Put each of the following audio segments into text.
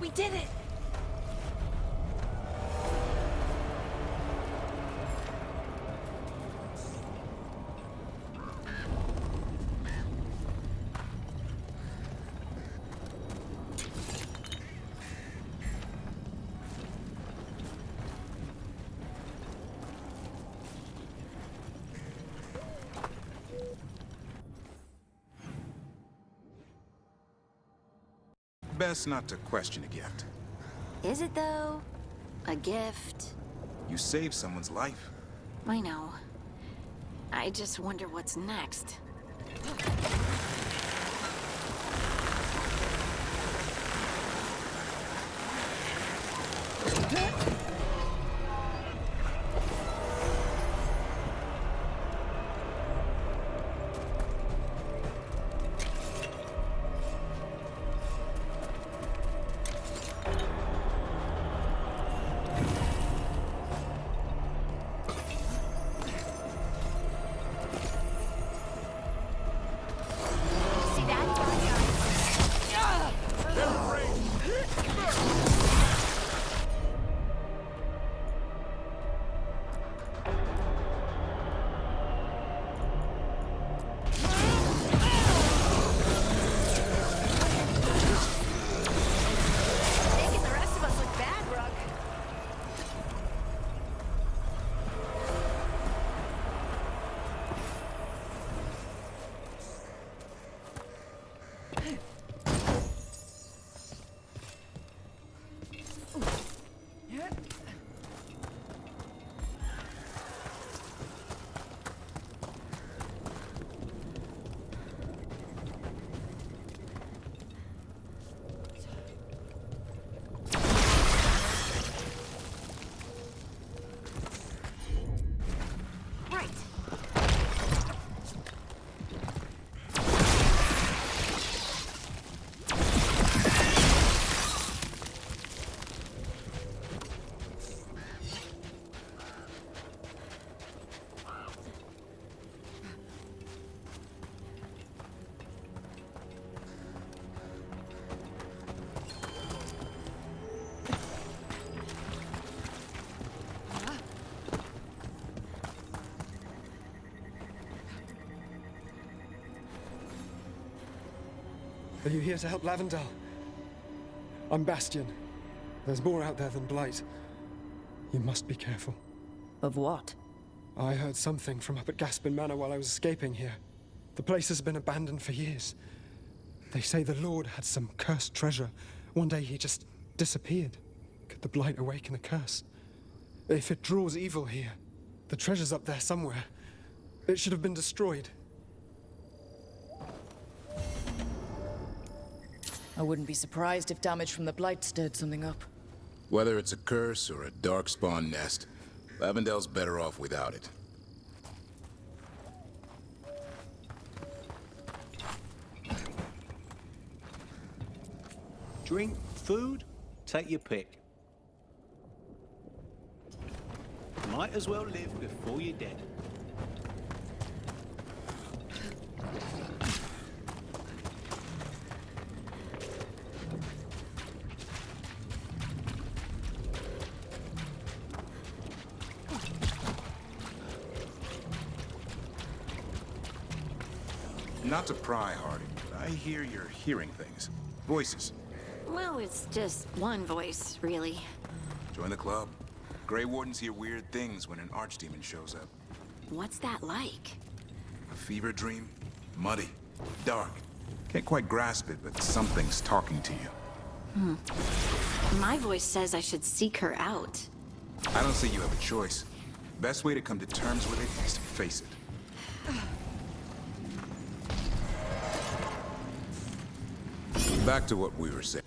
We did it! Best not to question a gift. Is it, though? A gift? You saved someone's life. I know. I just wonder what's next. Are you here to help Lavendel? I'm Bastion. There's more out there than Blight. You must be careful. Of what? I heard something from up at Gaspin Manor while I was escaping here. The place has been abandoned for years. They say the Lord had some cursed treasure. One day he just disappeared. Could the Blight awaken a curse? If it draws evil here, the treasure's up there somewhere. It should have been destroyed. I wouldn't be surprised if damage from the Blight stirred something up. Whether it's a curse or a darkspawn nest, Lavendel's better off without it. Drink, food, take your pick. Might as well live before you're dead. Not to pry, Hardy, but I hear you're hearing things. Voices. Well, it's just one voice, really. Join the club. Grey Wardens hear weird things when an archdemon shows up. What's that like? A fever dream? Muddy. Dark. Can't quite grasp it, but something's talking to you. My voice says I should seek her out. I don't see you have a choice. Best way to come to terms with it is to face it. Back to what we were saying.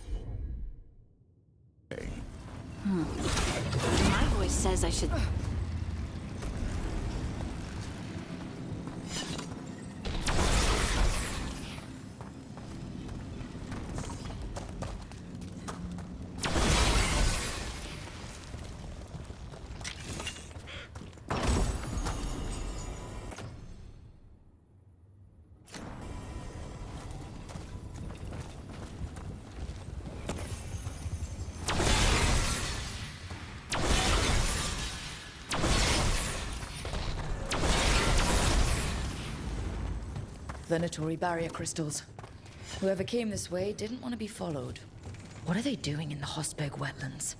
My voice says I should... Venatory barrier crystals. Whoever came this way didn't want to be followed. What are they doing in the Hosberg wetlands?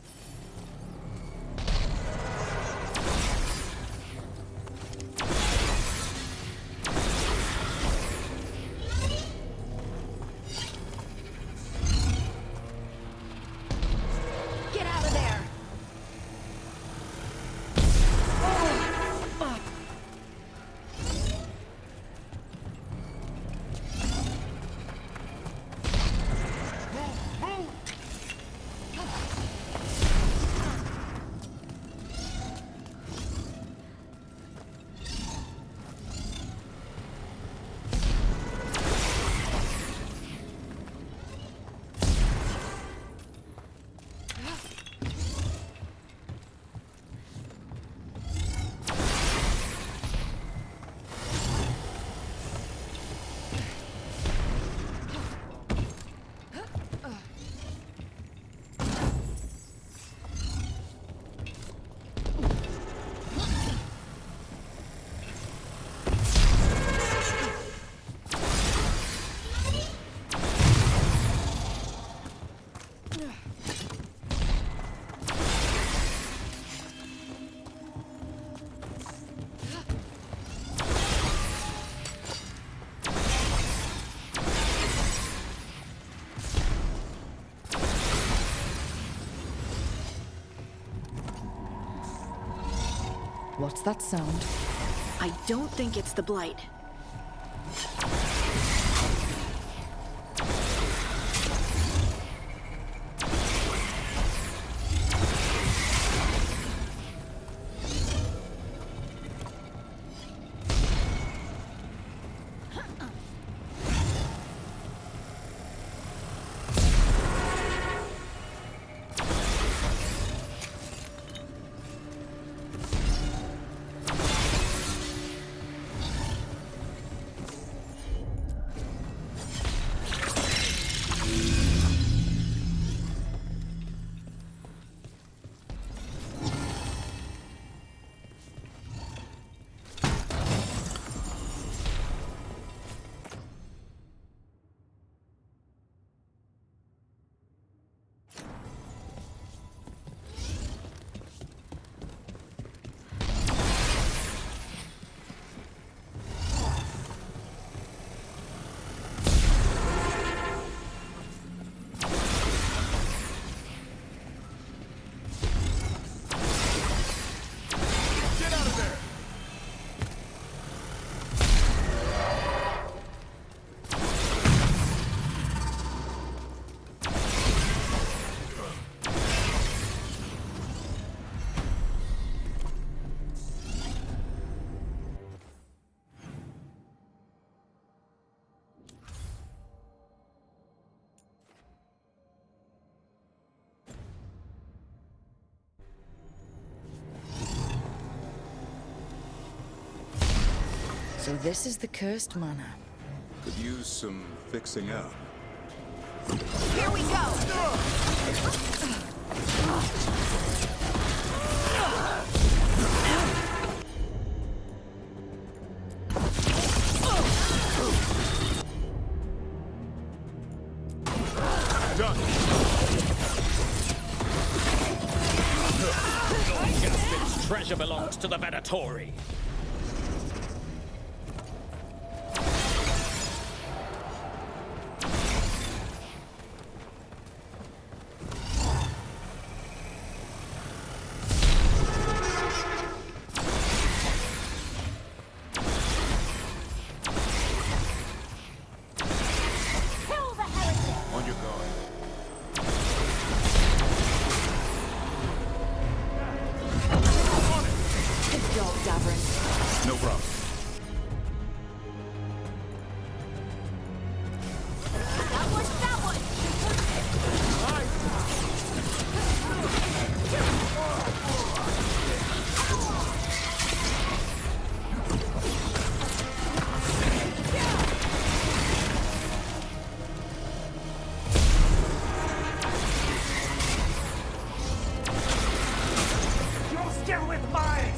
Get out of there! What's that sound? I don't think it's the Blight. So this is the cursed manor. Could use some fixing up. Here we go! Done. This treasure belongs to the Veilguard. On your guard. Good job, Davrin. No problem. That one! You're still with mine!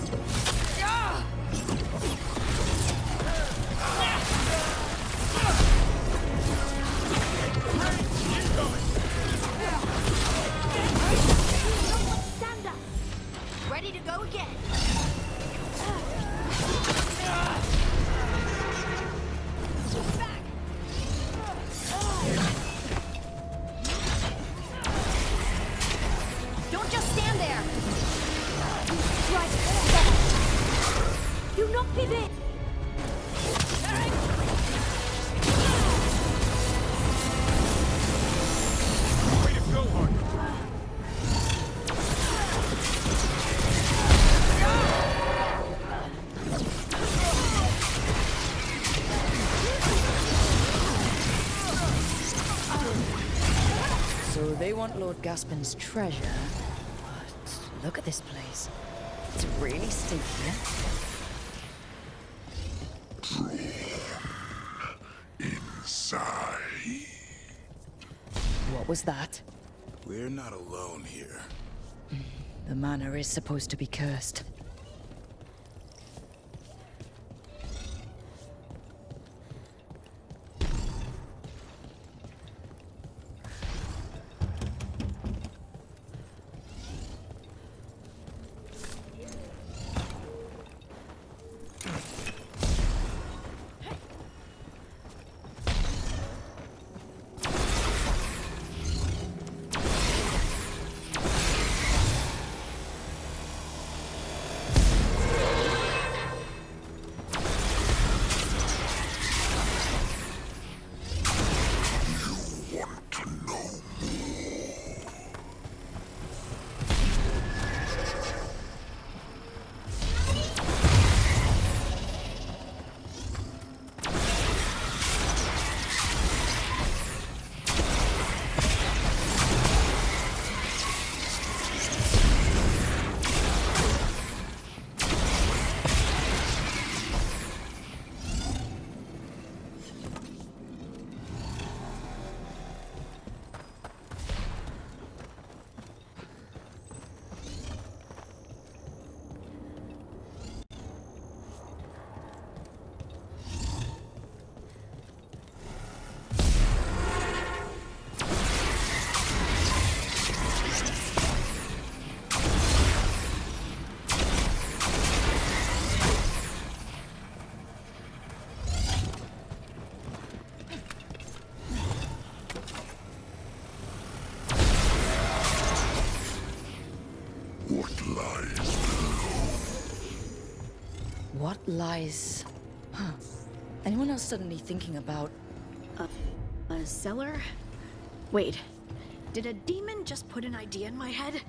there! Right there! Do not be there! Way to go, Hart. So they want Lord Gaspin's treasure, but look at this place. It's really stinky. Inside. What was that? We're not alone here. The manor is supposed to be cursed. What lies? Huh. Anyone else suddenly thinking about... A cellar? Wait, did a demon just put an idea in my head?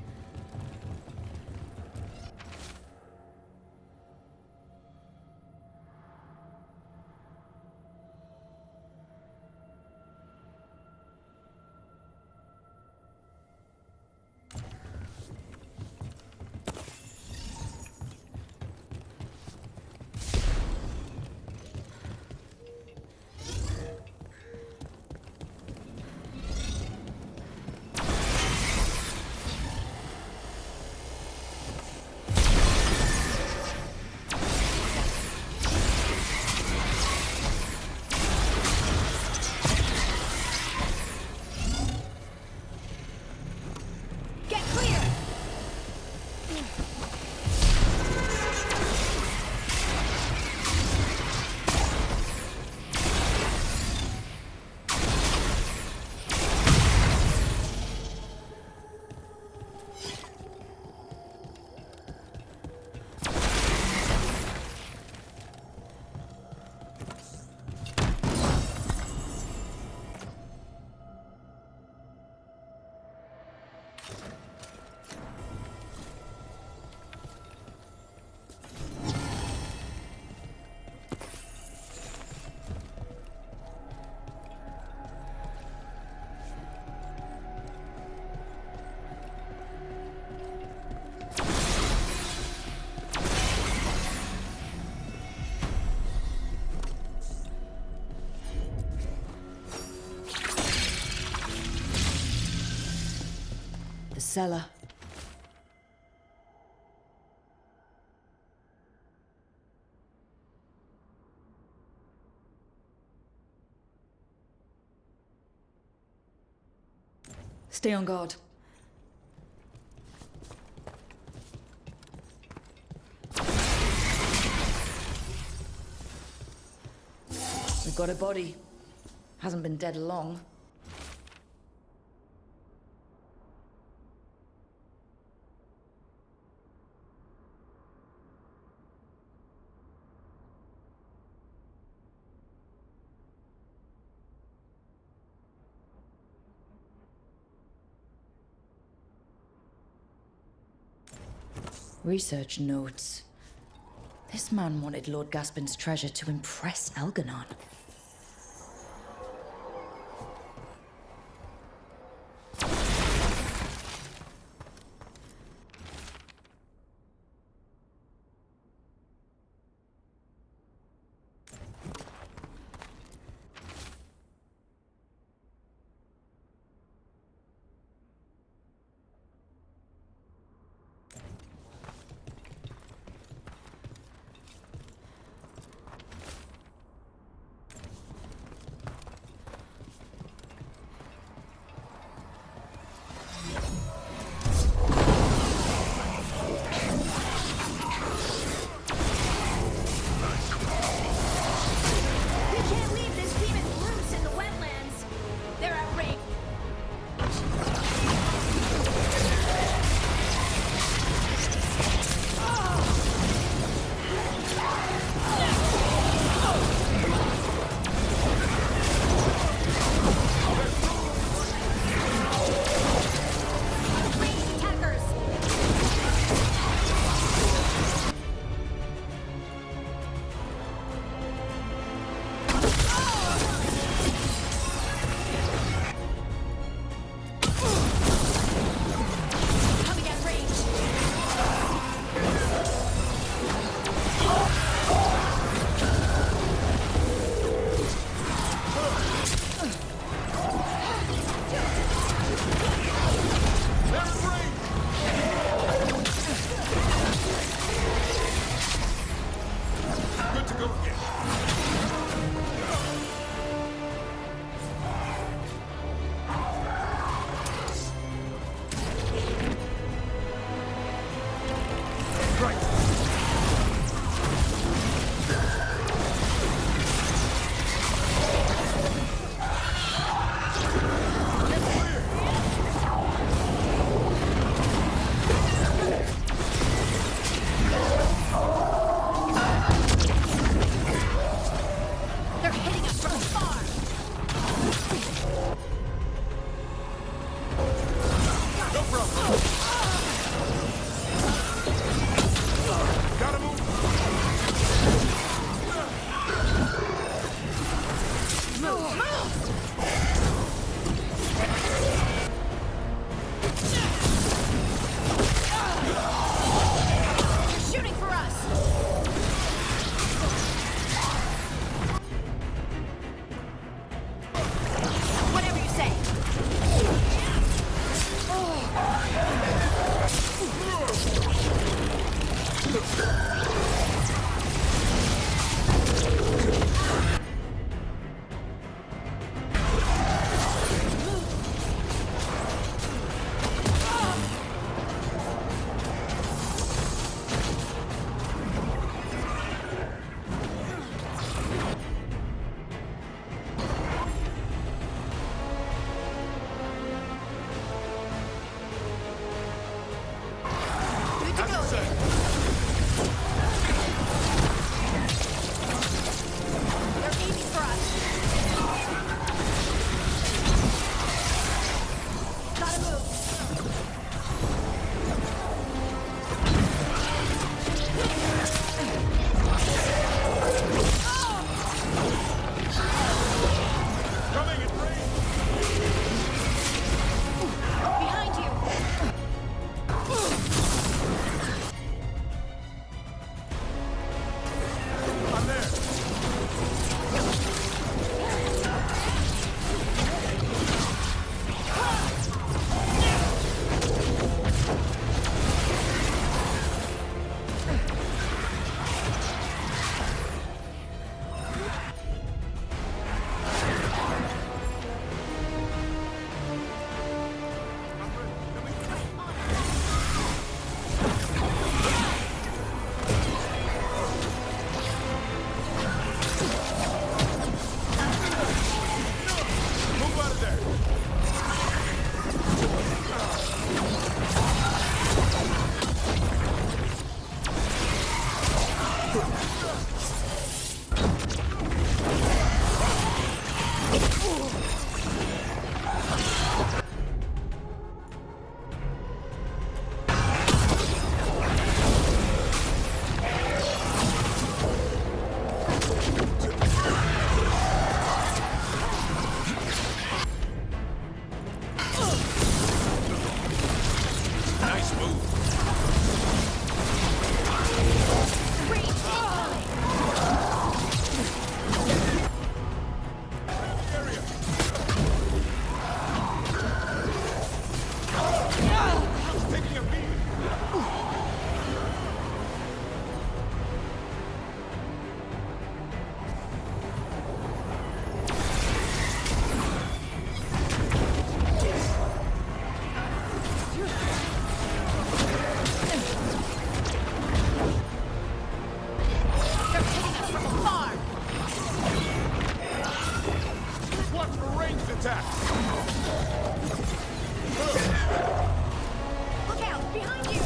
Cellar. Stay on guard. We've got a body. Hasn't been dead long. Research notes. This man wanted Lord Gaspin's treasure to impress Algernon. taking a beat. They're taking us from afar! Watch for ranged attacks. Look out! Behind you!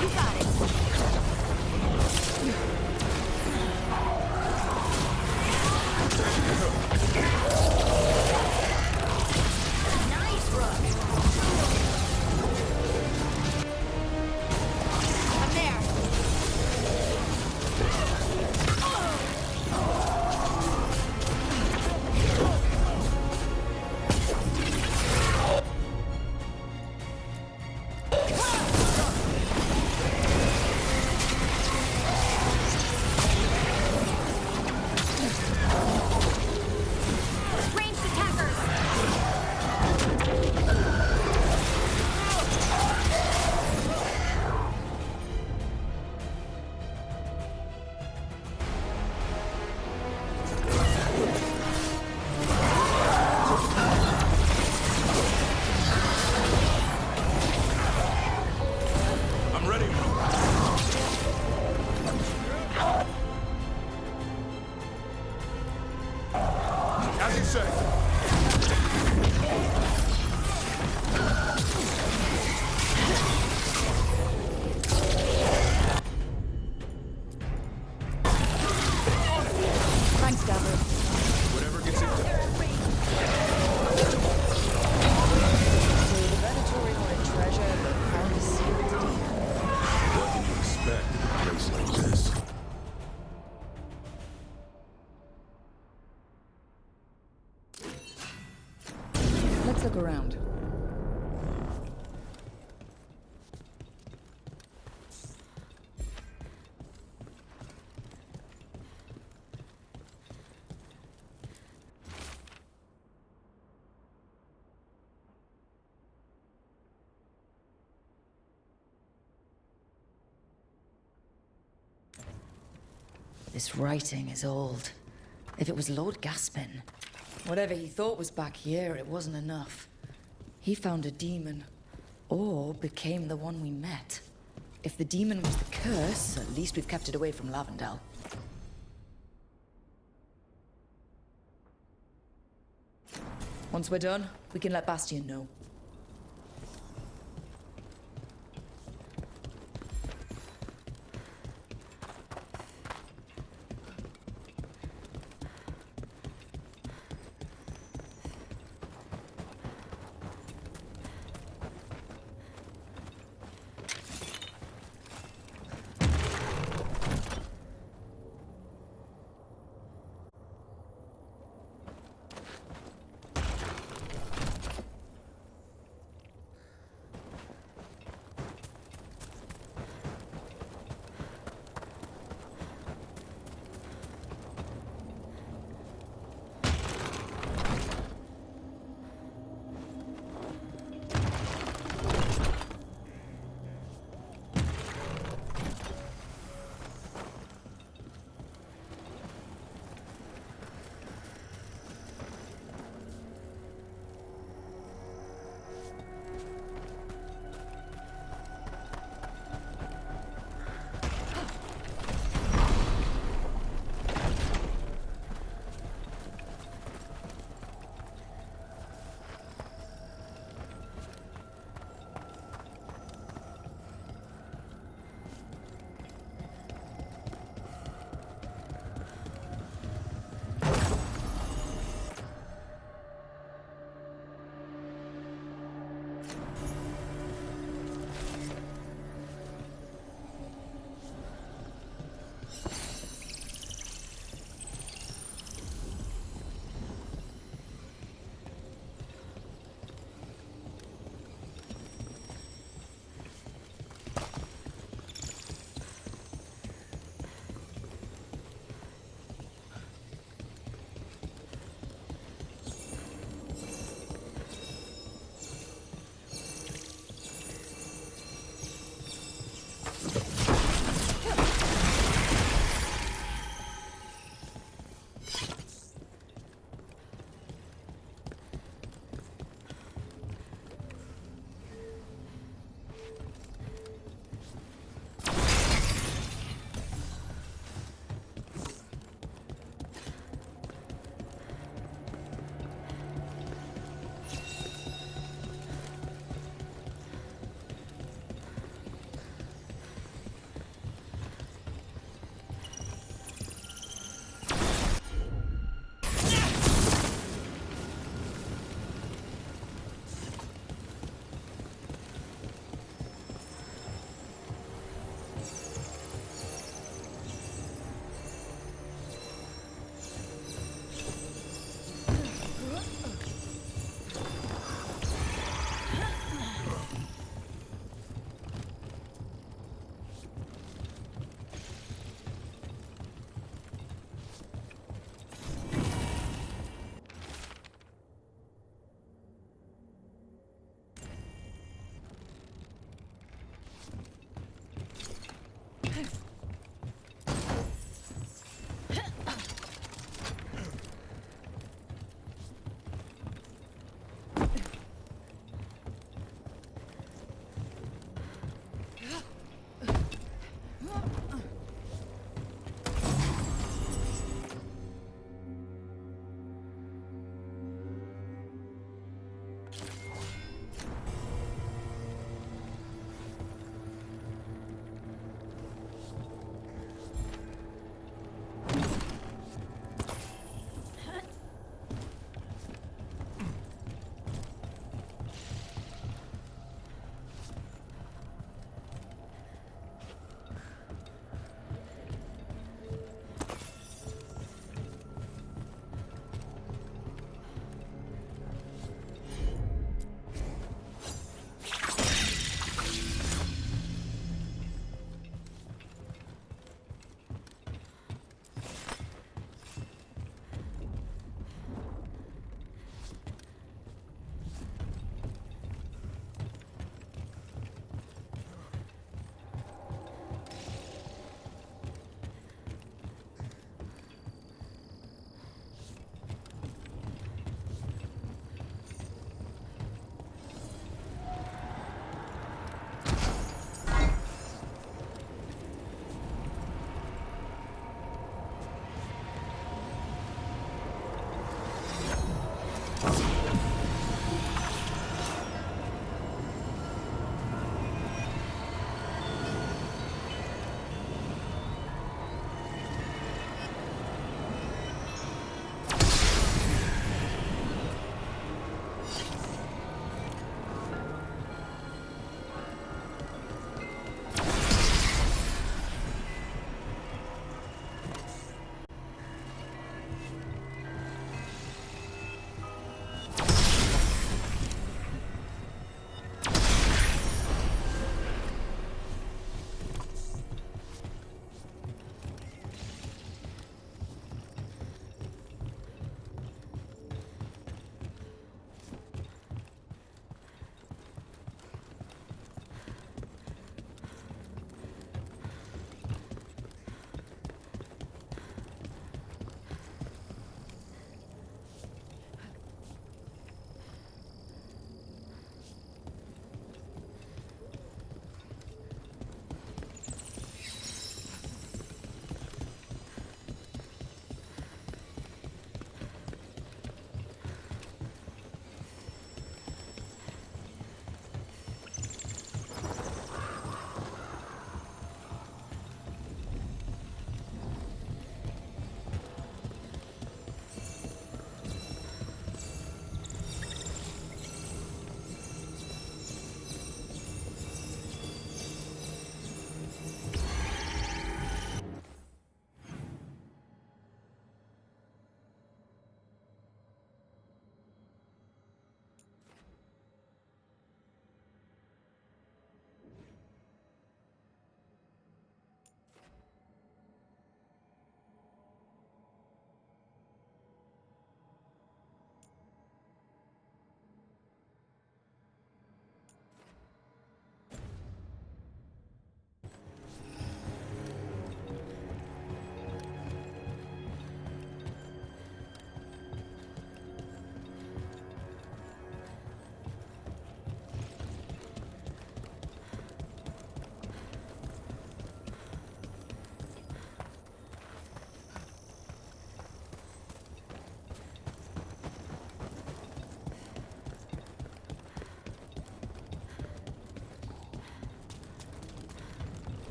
You got it. Nice run! I'm there! Ranged attackers! I'm ready. As you say. Thanks, Gabriel. Whatever gets it done. So the predatory wanted treasure, but found a secret demon. What can you expect in a place like this? Let's look around. This writing is old. If it was Lord Gaspin, whatever he thought was back here, it wasn't enough. He found a demon, or became the one we met. If the demon was the curse, at least we've kept it away from Lavendel. Once we're done, we can let Bastian know.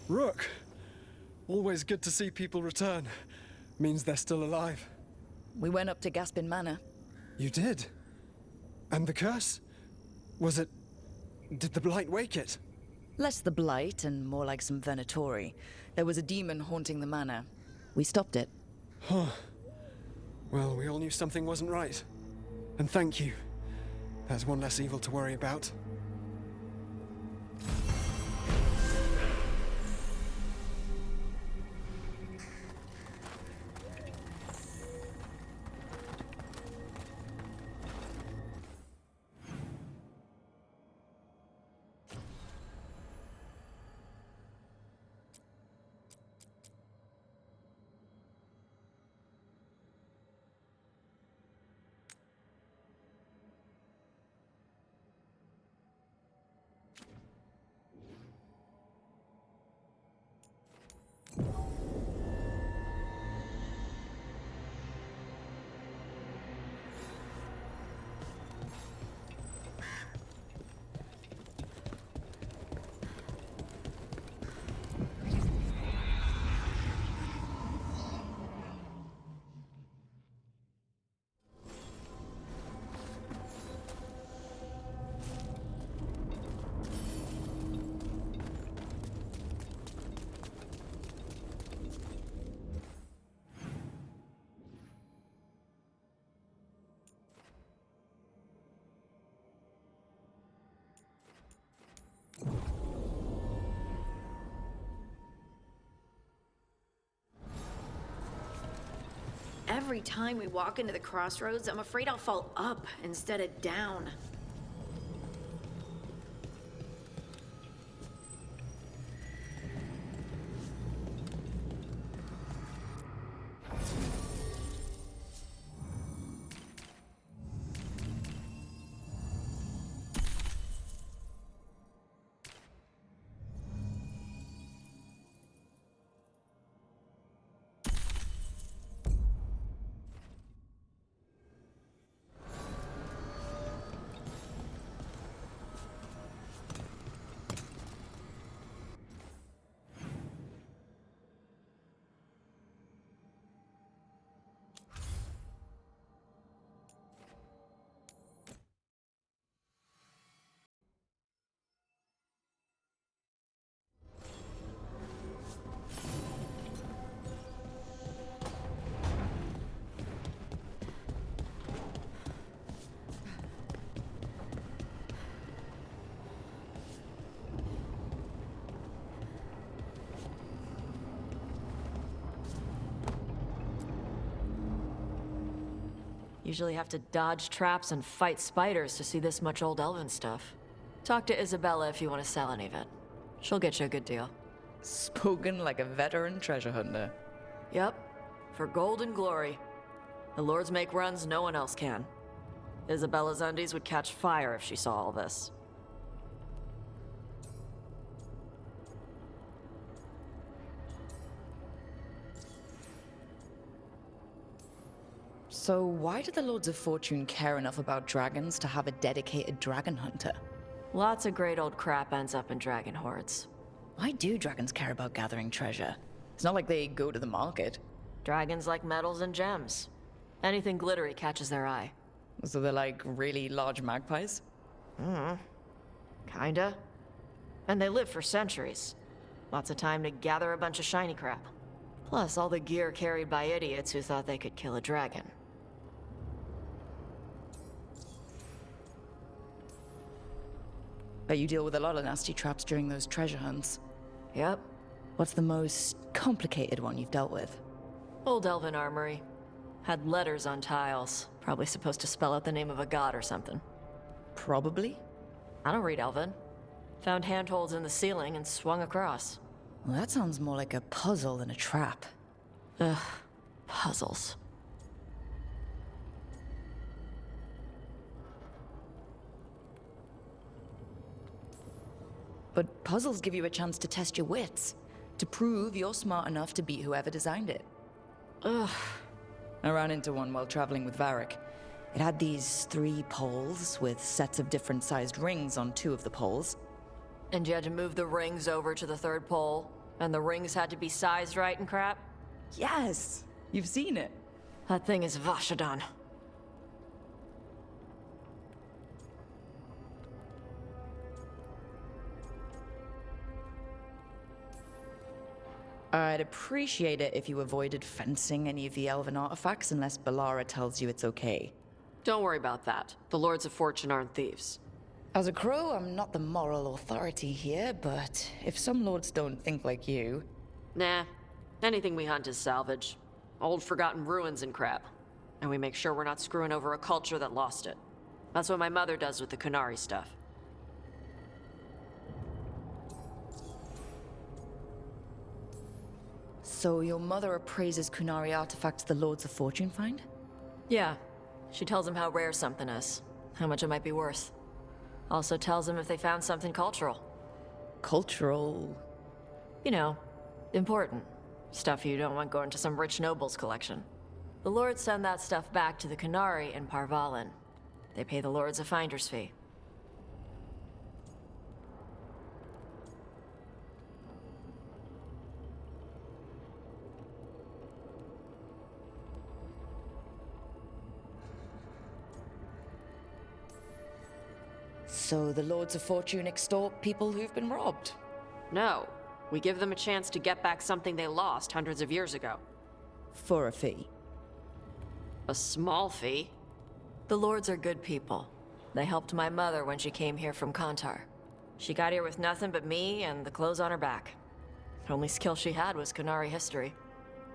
Rook! Always good to see people return. Means they're still alive. We went up to Gaspin Manor. You did? And the curse? Was it... Did the blight wake it? Less the blight and more like some Venatori. There was a demon haunting the manor. We stopped it. Huh. Well, we all knew something wasn't right. And thank you. There's one less evil to worry about. Every time we walk into the crossroads, I'm afraid I'll fall up instead of down. Usually have to dodge traps and fight spiders to see this much old elven stuff. Talk to Isabella if you want to sell any of it. She'll get you a good deal. Spoken like a veteran treasure hunter. Yep, for gold and glory. The lords make runs no one else can. Isabella's undies would catch fire if she saw all this. So why do the Lords of Fortune care enough about dragons to have a dedicated dragon hunter? Lots of great old crap ends up in dragon hordes. Why do dragons care about gathering treasure? It's not like they go to the market. Dragons like metals and gems. Anything glittery catches their eye. So they're like really large magpies? Kinda. And they live for centuries. Lots of time to gather a bunch of shiny crap. Plus all the gear carried by idiots who thought they could kill a dragon. Bet you deal with a lot of nasty traps during those treasure hunts. Yep. What's the most complicated one you've dealt with? Old elven armory. Had letters on tiles. Probably supposed to spell out the name of a god or something. Probably? I don't read elven. Found handholds in the ceiling and swung across. Well, that sounds more like a puzzle than a trap. Ugh. Puzzles. But puzzles give you a chance to test your wits. To prove you're smart enough to beat whoever designed it. Ugh. I ran into one while traveling with Varric. It had these 3 poles with sets of different sized rings on 2 of the poles. And you had to move the rings over to the 3rd pole? And the rings had to be sized right and crap? Yes! You've seen it. That thing is Vashadan. I'd appreciate it if you avoided fencing any of the elven artifacts unless Balara tells you it's okay. Don't worry about that. The Lords of Fortune aren't thieves. As a crow, I'm not the moral authority here, but if some lords don't think like you... Nah. Anything we hunt is salvage. Old forgotten ruins and crap. And we make sure we're not screwing over a culture that lost it. That's what my mother does with the Kunari stuff. So your mother appraises Kunari artifacts the Lords of Fortune find? Yeah. She tells them how rare something is. How much it might be worth. Also tells them if they found something cultural. Cultural? You know, important. Stuff you don't want going to some rich noble's collection. The lords send that stuff back to the Kunari in Parvalin. They pay the lords a finder's fee. So the Lords of Fortune extort people who've been robbed? No. We give them a chance to get back something they lost hundreds of years ago. For a fee? A small fee. The lords are good people. They helped my mother when she came here from Kantar. She got here with nothing but me and the clothes on her back. The only skill she had was Kunari history.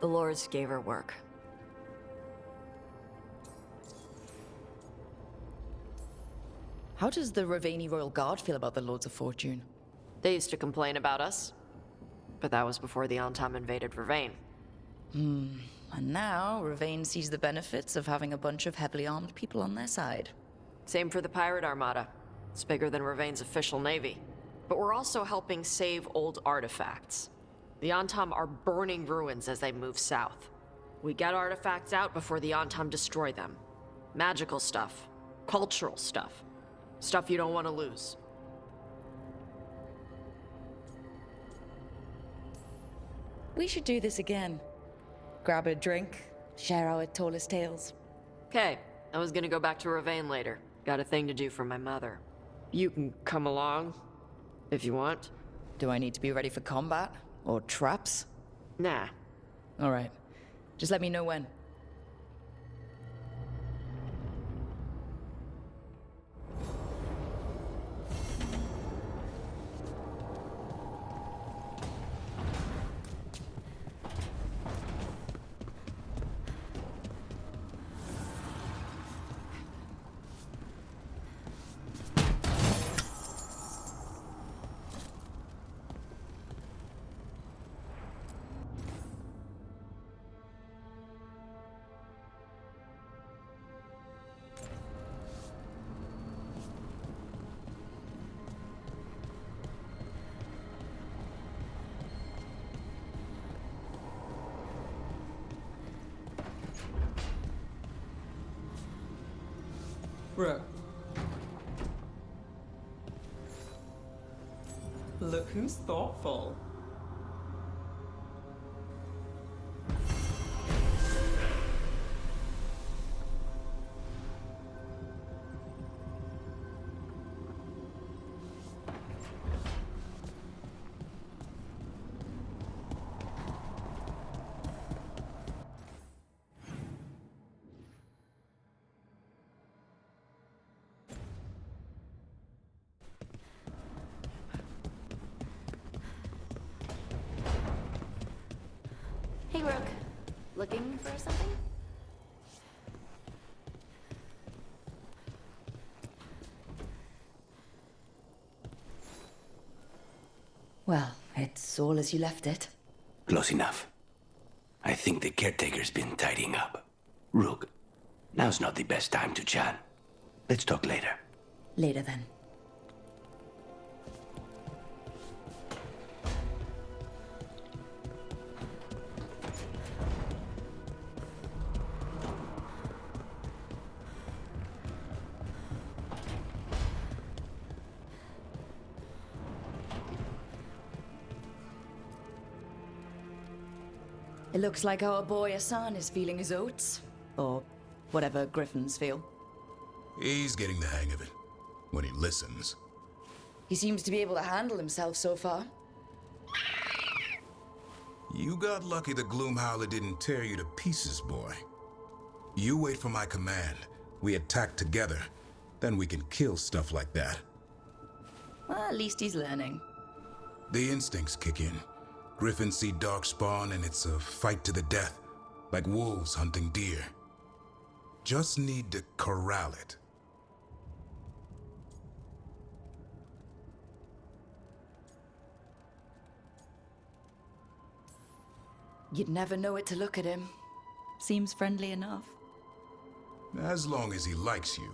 The lords gave her work. How does the Ravani Royal Guard feel about the Lords of Fortune? They used to complain about us, but that was before the Antam invaded Ravane. And now, Ravane sees the benefits of having a bunch of heavily armed people on their side. Same for the Pirate Armada. It's bigger than Ravane's official navy. But we're also helping save old artifacts. The Antam are burning ruins as they move south. We get artifacts out before the Antam destroy them. Magical stuff. Cultural stuff. Stuff you don't want to lose. We should do this again. Grab a drink, share our tallest tales. Okay, I was gonna go back to Ravane later. Got a thing to do for my mother. You can come along, if you want. Do I need to be ready for combat? Or traps? Nah. Alright. Just let me know when. Rook. Look who's thoughtful. Hey, Rook. Looking for something? Well, it's all as you left it. Close enough. I think the caretaker's been tidying up. Rook, now's not the best time to chat. Let's talk later. Later then. It looks like our boy Hassan is feeling his oats. Or whatever griffins feel. He's getting the hang of it. When he listens. He seems to be able to handle himself so far. You got lucky the Gloomhowler didn't tear you to pieces, boy. You wait for my command. We attack together. Then we can kill stuff like that. Well, at least he's learning. The instincts kick in. Griffins see darkspawn and it's a fight to the death. Like wolves hunting deer. Just need to corral it. You'd never know it to look at him. Seems friendly enough. As long as he likes you.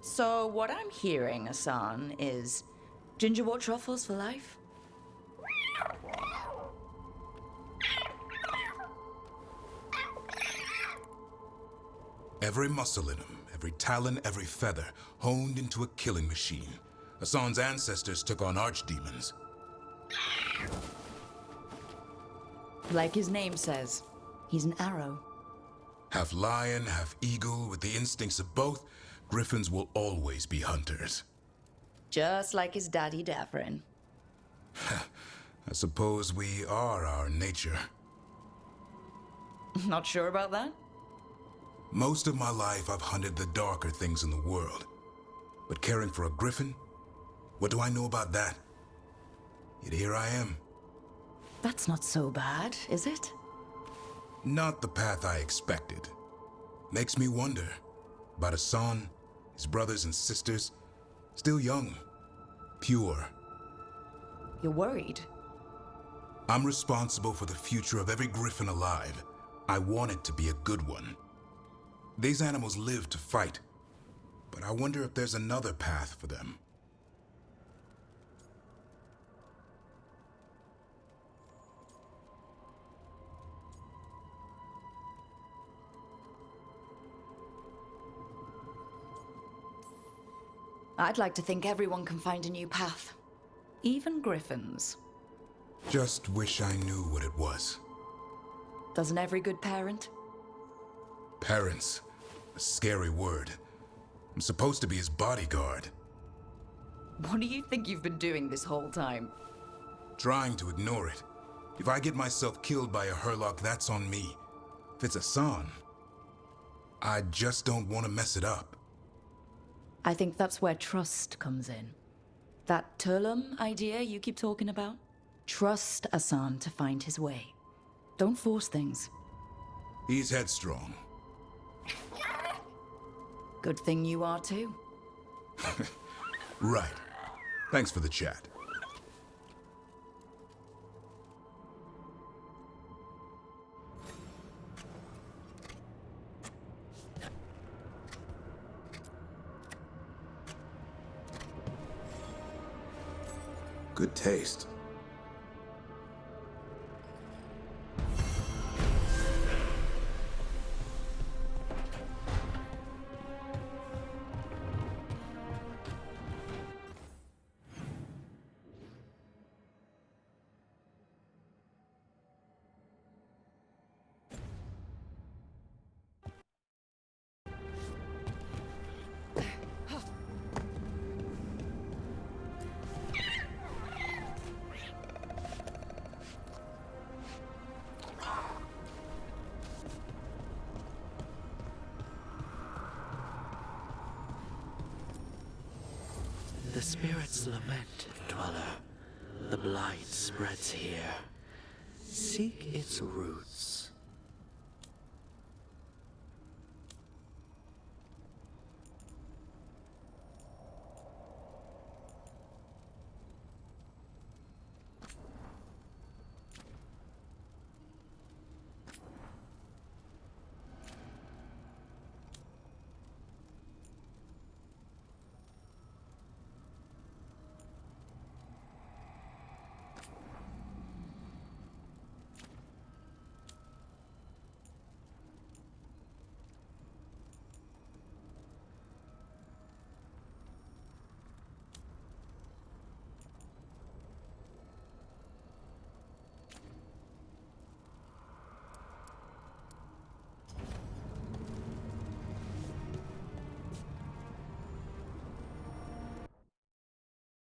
So what I'm hearing, Hassan, is gingerwort truffles for life? Every muscle in him, every talon, every feather, honed into a killing machine. Hassan's ancestors took on archdemons. Like his name says, he's an arrow. Half lion, half eagle, with the instincts of both, griffins will always be hunters. Just like his daddy Davrin. I suppose we are our nature. Not sure about that? Most of my life I've hunted the darker things in the world. But caring for a griffin? What do I know about that? Yet here I am. That's not so bad, is it? Not the path I expected. Makes me wonder about Hassan, his brothers and sisters, Still young. Pure. You're worried? I'm responsible for the future of every griffin alive. I want it to be a good one. These animals live to fight, but I wonder if there's another path for them. I'd like to think everyone can find a new path. Even griffins. Just wish I knew what it was. Doesn't every good parent? Parents. A scary word. I'm supposed to be his bodyguard. What do you think you've been doing this whole time? Trying to ignore it. If I get myself killed by a Herlock, that's on me. If it's Hassan, I just don't want to mess it up. I think that's where trust comes in. That Turlum idea you keep talking about? Trust Hassan to find his way. Don't force things. He's headstrong. Good thing you are too. Right. Thanks for the chat. Good taste. The spirits lament, dweller. The blight spreads here. Seek its roots.